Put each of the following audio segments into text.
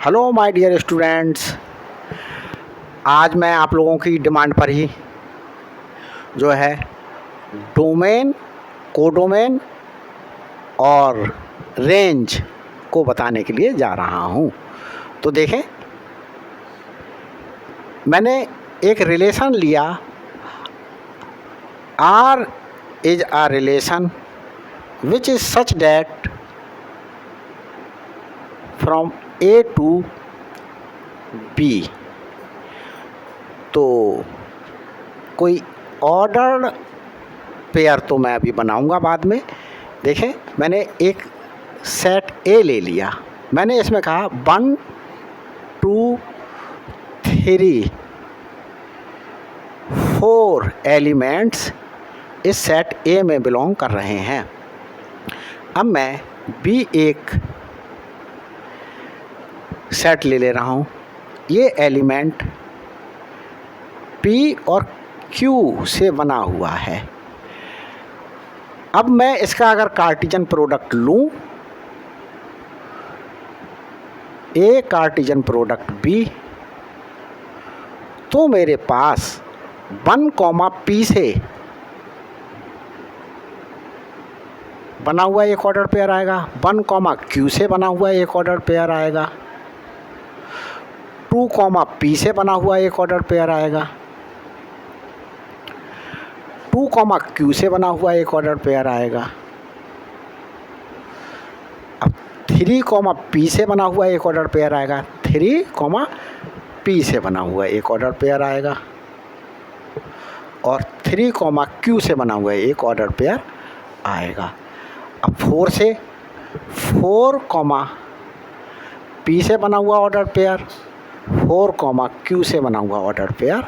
Hello my dear students, आज मैं आप लोगों की डिमांड पर ही जो है डोमेन, कोडोमेन और रेंज को बताने के लिए जा रहा हूँ। तो देखें, मैंने एक रिलेशन लिया। R is a relation which is such that from A to B। तो कोई ऑर्डर्ड पेयर तो मैं अभी बनाऊंगा बाद में। देखें, मैंने एक सेट A ले लिया। मैंने इसमें कहा 1 2 3 4 एलिमेंट्स इस सेट A में बिलोंग कर रहे हैं। अब मैं B एक सेट ले रहा हूँ। ये एलिमेंट P और Q से बना हुआ है। अब मैं इसका अगर कार्टेशियन प्रोडक्ट लूँ, A कार्टेशियन प्रोडक्ट B, तो मेरे पास 1, P से बना हुआ एक ऑर्डर पेयर आएगा, 1, Q से बना हुआ एक ऑर्डर पेयर आएगा, 2, P से बना हुआ एक ऑर्डर पेयर आएगा, 2, Q से बना हुआ एक ऑर्डर पेयर आएगा। अब 3, P से बना हुआ एक ऑर्डर पेयर आएगा, 3, P से बना हुआ एक ऑर्डर पेयर आएगा, और 3, Q से बना हुआ एक ऑर्डर पेयर आएगा। अब 4 से 4, P से बना हुआ ऑर्डर पेयर, 4, Q से बना हुआ ऑर्डर पेयर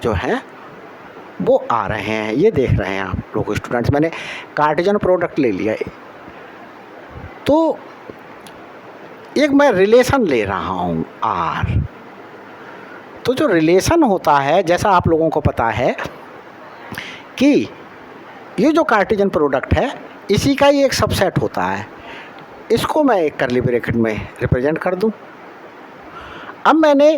जो है वो आ रहे हैं। ये देख रहे हैं आप लोग स्टूडेंट्स, मैंने कार्टेशियन प्रोडक्ट ले लिया। तो एक मैं रिलेशन ले रहा हूँ R। तो जो रिलेशन होता है, जैसा आप लोगों को पता है कि ये जो कार्टेशियन प्रोडक्ट है इसी का ही एक सबसेट होता है। इसको मैं एक कर्ली ब्रैकेट में रिप्रेजेंट कर दूं। अब मैंने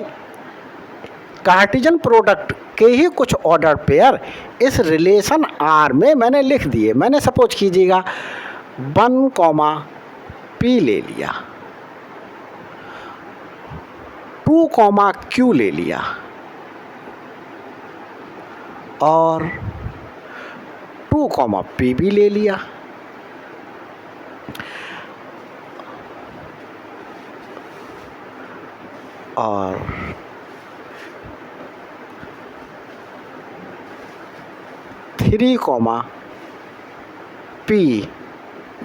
कार्टेशियन प्रोडक्ट के ही कुछ ऑर्डर पेयर इस रिलेशन R में मैंने लिख दिए। मैंने सपोज कीजिएगा 1, P ले लिया, 2, Q ले लिया, और 2, P भी ले लिया। और 3, P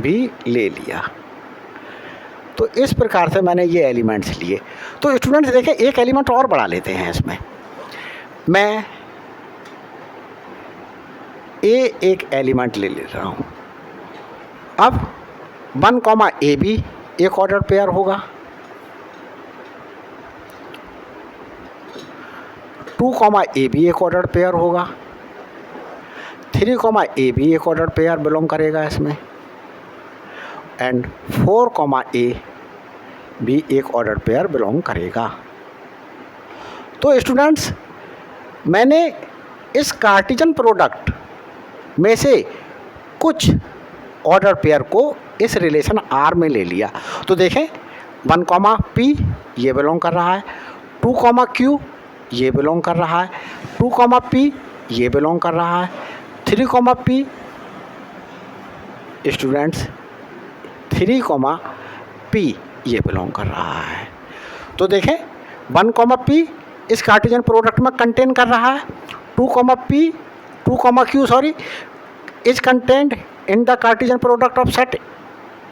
भी ले लिया। तो इस प्रकार से मैंने ये एलिमेंट्स लिए। तो स्टूडेंट्स देखें, एक एलिमेंट और बढ़ा लेते हैं इसमें। मैं एक एलिमेंट ले रहा हूँ। अब 1, A भी एक ऑर्डर पेयर होगा, 2, A भी एक ऑर्डर पेयर होगा, 3, A भी एक ऑर्डर पेयर बिलोंग करेगा इसमें, एंड 4, A भी एक ऑर्डर पेयर बिलोंग करेगा। तो स्टूडेंट्स, मैंने इस कार्टेशियन प्रोडक्ट में से कुछ ऑर्डर पेयर को इस रिलेशन R में ले लिया। तो देखें, 1, P ये बिलोंग कर रहा है, 2, Q ये बिलोंग कर रहा है, 2, P ये बिलोंग कर रहा है, 3, P स्टूडेंट्स 3, P ये बिलोंग कर रहा है। तो देखें, 1, P इस कार्टेशियन प्रोडक्ट में कंटेन कर रहा है, 2, Q is content in the Cartesian product of set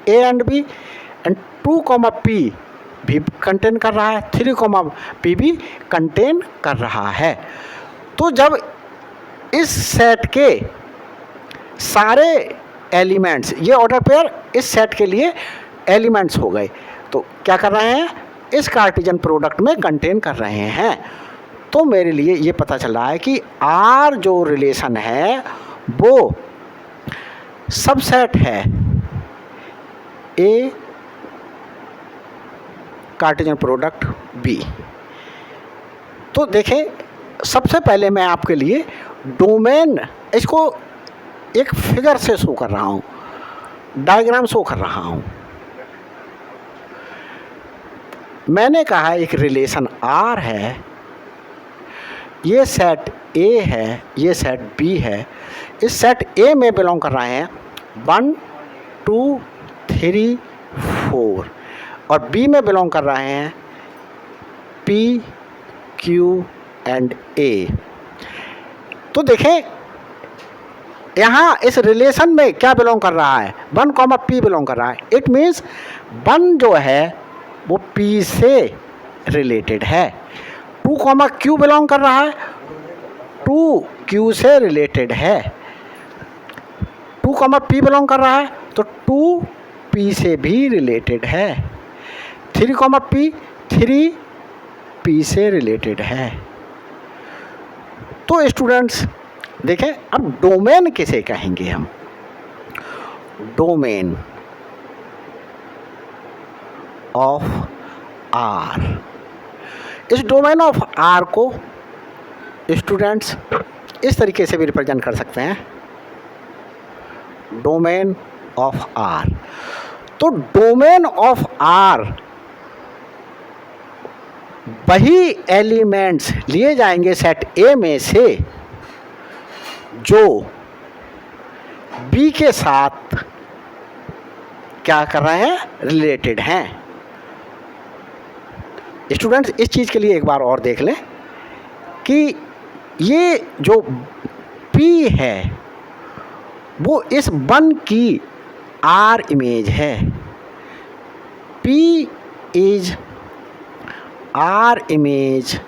A and B, and 2, P भी कंटेन कर रहा है, 3, P भी कंटेन कर रहा है। तो जब इस सेट के सारे एलिमेंट्स, ये ऑर्डर पेयर इस सेट के लिए एलिमेंट्स हो गए, तो क्या कर रहे हैं, इस कार्टेशियन प्रोडक्ट में कंटेन कर रहे हैं। तो मेरे लिए ये पता चल रहा है कि R जो रिलेशन है वो सबसेट है A कार्टेशियन प्रोडक्ट बी। तो देखें, सबसे पहले मैं आपके लिए डोमेन, इसको एक फिगर से शो कर रहा हूँ, डायग्राम शो कर रहा हूँ। मैंने कहा एक रिलेशन आर है, ये सेट ए है, ये सेट बी है। इस सेट ए में बिलोंग कर रहे हैं 1 2 3 4 और बी में बिलोंग कर रहे हैं पी क्यू एंड ए। तो देखें यहाँ इस रिलेशन में क्या बिलोंग कर रहा है, 1, P बिलोंग कर रहा है। इट मीन्स 1 जो है वो P से रिलेटेड है। 2, Q बिलोंग कर रहा है, 2 Q से रिलेटेड है। 2, P बिलोंग कर रहा है तो 2 P से भी रिलेटेड है। 3, P 3 P से रिलेटेड है। तो स्टूडेंट्स देखें, अब डोमेन किसे कहेंगे हम? Domain of R. इस डोमेन ऑफ आर को स्टूडेंट्स इस तरीके से भी रिप्रेजेंट कर सकते हैं, डोमेन ऑफ आर। तो डोमेन ऑफ आर वही एलिमेंट्स लिए जाएंगे सेट ए में से जो बी के साथ क्या कर रहे हैं, रिलेटेड हैं। स्टूडेंट्स इस चीज़ के लिए एक बार और देख लें कि ये जो P है वो इस 1 की R इमेज है। P is R image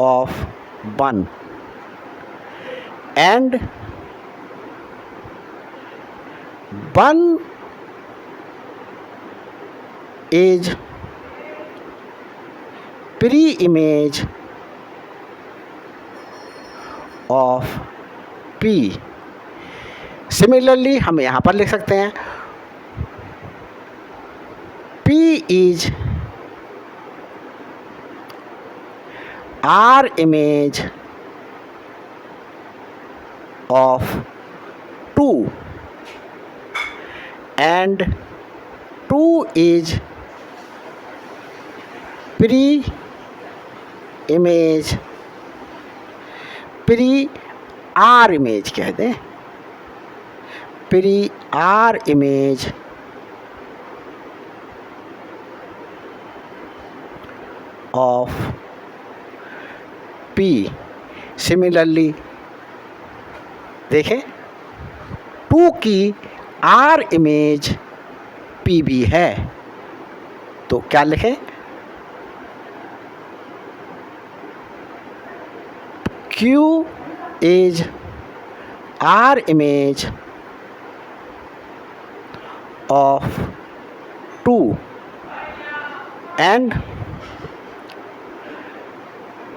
of 1 and 1 is pre-image of P। Similarly हम यहाँ पर लिख सकते हैं P is R image of 2 and 2 is pre-image, pre-R image कह दें, pre-R image of P। Similarly देखें 2 की R इमेज पी भी है, तो क्या लिखें, Q is R image of 2 and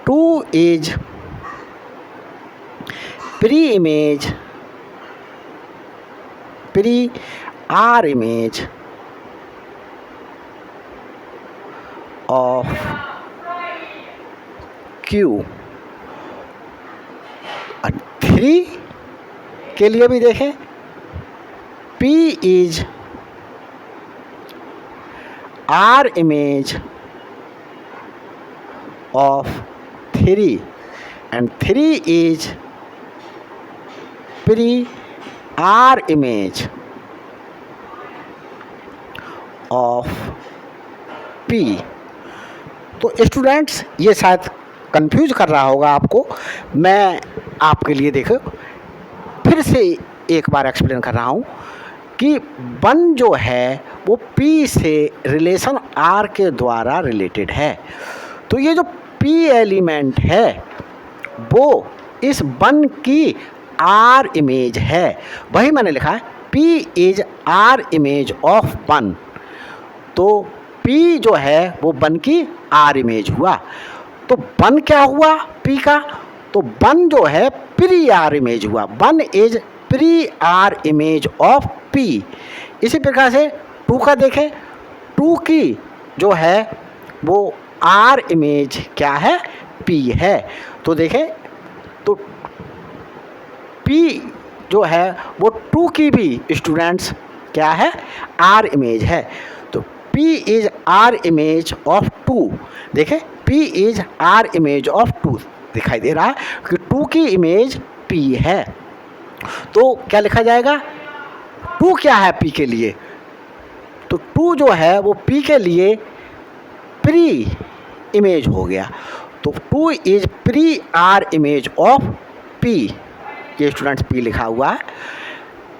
2 is pre-image, pre-R image of Q। 3 के लिए भी देखें, P is R image of 3 and 3 is pre-R image of P। तो स्टूडेंट्स ये शायद कंफ्यूज कर रहा होगा आपको, मैं आपके लिए देखो फिर से एक बार एक्सप्लेन कर रहा हूँ कि 1 जो है वो P से रिलेशन R के द्वारा रिलेटेड है। तो ये जो P एलिमेंट है वो इस 1 की R इमेज है, वही मैंने लिखा है P is R image of 1। तो P जो है वो 1 की R इमेज हुआ। तो 1 क्या हुआ P का, तो 1 जो है प्री R इमेज हुआ, 1 is pre R image of P। इसी प्रकार से 2 का देखें, टू की जो है वो आर इमेज क्या है, पी है। तो देखें तो पी जो है वो टू की भी स्टूडेंट्स क्या है, आर इमेज है। तो P is R image of two. देखें P is R image of two, दिखाई दे रहा है कि टू की इमेज पी है। तो क्या लिखा जाएगा, टू क्या है पी के लिए, तो टू जो है वो पी के लिए प्री इमेज हो गया। तो to is pre R image of P, ये स्टूडेंट्स पी लिखा हुआ है।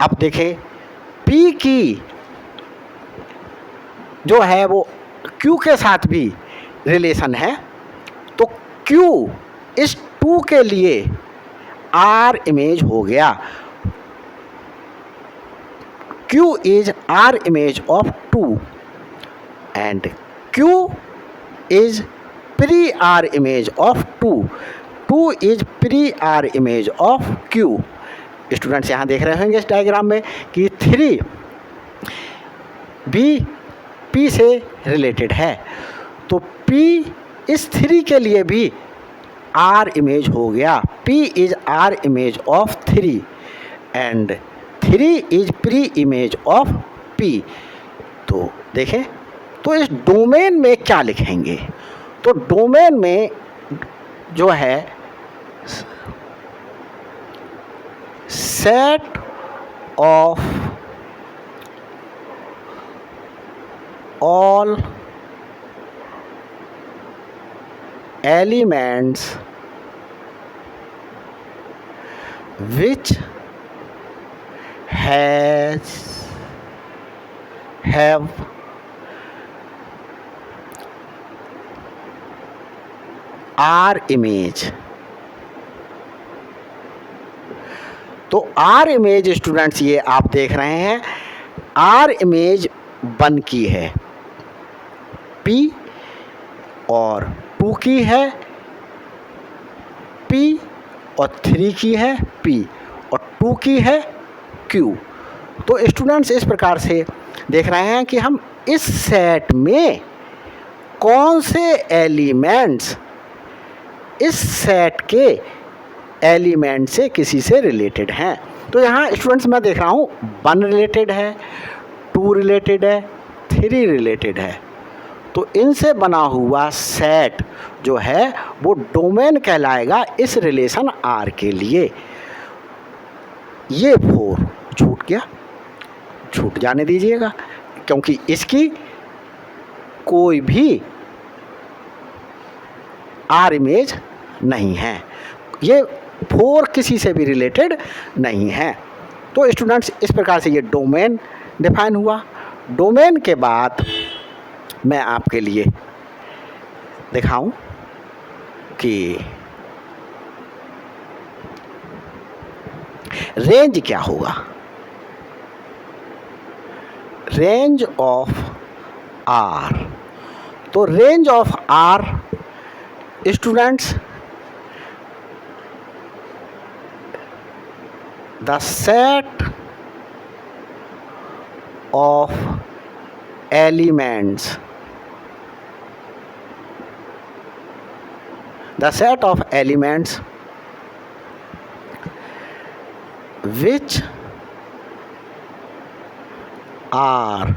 अब देखें पी की जो है वो क्यू के साथ भी रिलेशन है, तो क्यू इस टू के लिए आर इमेज हो गया। Q is R image of two and Q is pre R image of two. Two is pre R image of Q. Students यहाँ देख रहे होंगे इस डायग्राम में कि थ्री भी पी से रिलेटेड है, तो पी इस थ्री के लिए भी आर इमेज हो गया। P is R image of three and three is pre image of P. तो देखें तो इस डोमेन में क्या लिखेंगे, तो डोमेन में जो है set of all elements which have R image। तो R इमेज स्टूडेंट्स ये आप देख रहे हैं, R इमेज 1 की है P और 2 की है P और 3 की है P और 2 की है Q। तो स्टूडेंट्स इस प्रकार से देख रहे हैं कि हम इस सेट में कौन से एलिमेंट्स इस सेट के एलिमेंट से किसी से रिलेटेड हैं। तो यहाँ स्टूडेंट्स मैं देख रहा हूँ 1 रिलेटेड है, 2 रिलेटेड है, 3 रिलेटेड है। तो इनसे बना हुआ सेट जो है वो डोमेन कहलाएगा इस रिलेशन आर के लिए। ये 4 छूट गया, छूट जाने दीजिएगा क्योंकि इसकी कोई भी आर इमेज नहीं है, ये 4 किसी से भी रिलेटेड नहीं है। तो स्टूडेंट्स इस प्रकार से ये डोमेन डिफाइन हुआ। डोमेन के बाद मैं आपके लिए दिखाऊं कि रेंज क्या होगा। रेंज ऑफ आर, तो range of R students the set of elements, the set of elements which are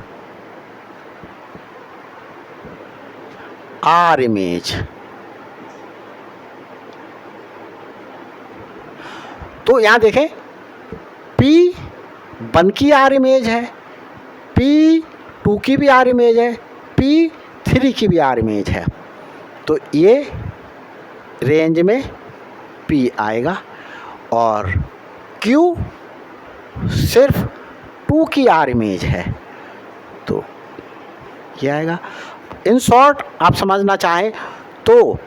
R image। तो यहाँ देखें P1 की आर इमेज है, P2 की भी आर इमेज है, P3 की भी आर इमेज है। तो ये रेंज में P आएगा और Q सिर्फ 2 की आर इमेज है, तो ये आएगा। इन शॉर्ट आप समझना चाहें तो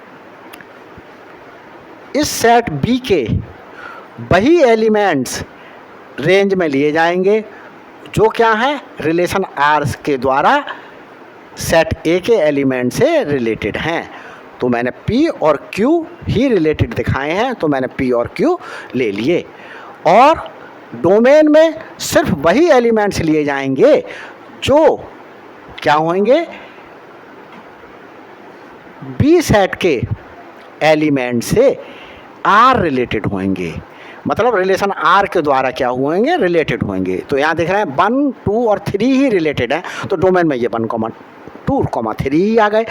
इस सेट B के वही एलिमेंट्स रेंज में लिए जाएंगे जो क्या है, रिलेशन आर के द्वारा सेट ए के एलिमेंट से रिलेटेड हैं। तो मैंने P और Q ही रिलेटेड दिखाए हैं, तो मैंने P और Q ले लिए। और डोमेन में सिर्फ वही एलिमेंट्स लिए जाएंगे जो क्या होंगे, बी सेट के एलिमेंट से आर रिलेटेड होंगे, मतलब रिलेशन आर के द्वारा क्या होंगे, रिलेटेड होंगे। तो यहाँ देख रहे हैं 1, 2 और 3 ही रिलेटेड है, तो डोमेन में ये 1, 2, 3 ही आ गए।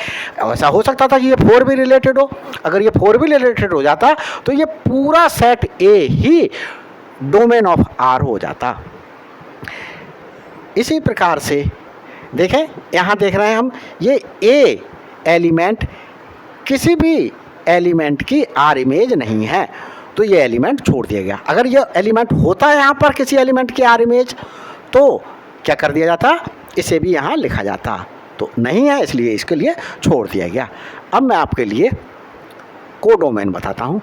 ऐसा हो सकता था कि ये 4 भी रिलेटेड हो, अगर ये 4 भी रिलेटेड हो जाता तो ये पूरा सेट ए ही डोमेन ऑफ आर हो जाता। इसी प्रकार से देखें, यहाँ देख रहे हैं हम, ये ए एलिमेंट किसी भी एलिमेंट की आर इमेज नहीं है, तो ये एलिमेंट छोड़ दिया गया। अगर ये एलिमेंट होता है यहाँ पर किसी एलिमेंट की आर इमेज, तो क्या कर दिया जाता, इसे भी यहाँ लिखा जाता, तो नहीं है इसलिए इसके लिए छोड़ दिया गया। अब मैं आपके लिए कोडोमेन बताता हूँ।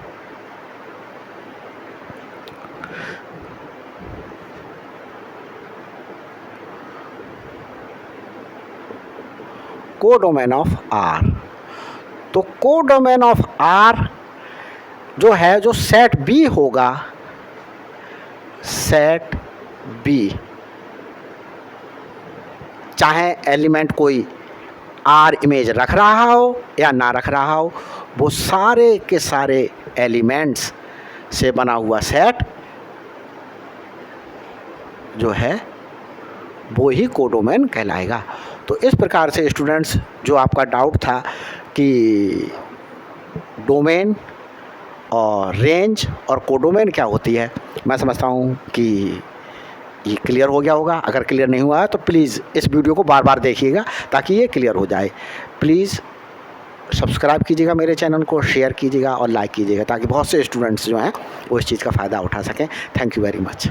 कोडोमेन ऑफ आर, तो कोडोमेन ऑफ आर जो है, जो सेट बी होगा, सेट बी, चाहे एलिमेंट कोई आर इमेज रख रहा हो या ना रख रहा हो, वो सारे के सारे एलिमेंट्स से बना हुआ सेट जो है वो ही कोडोमेन कहलाएगा। तो इस प्रकार से स्टूडेंट्स, जो आपका डाउट था कि डोमेन और रेंज और कोडोमेन क्या होती है, मैं समझता हूँ कि ये क्लियर हो गया होगा। अगर क्लियर नहीं हुआ है तो प्लीज़ इस वीडियो को बार बार देखिएगा ताकि ये क्लियर हो जाए। प्लीज़ सब्सक्राइब कीजिएगा मेरे चैनल को, शेयर कीजिएगा और लाइक कीजिएगा ताकि बहुत से स्टूडेंट्स जो हैं वो इस चीज़ का फ़ायदा उठा सकें। Thank you very much.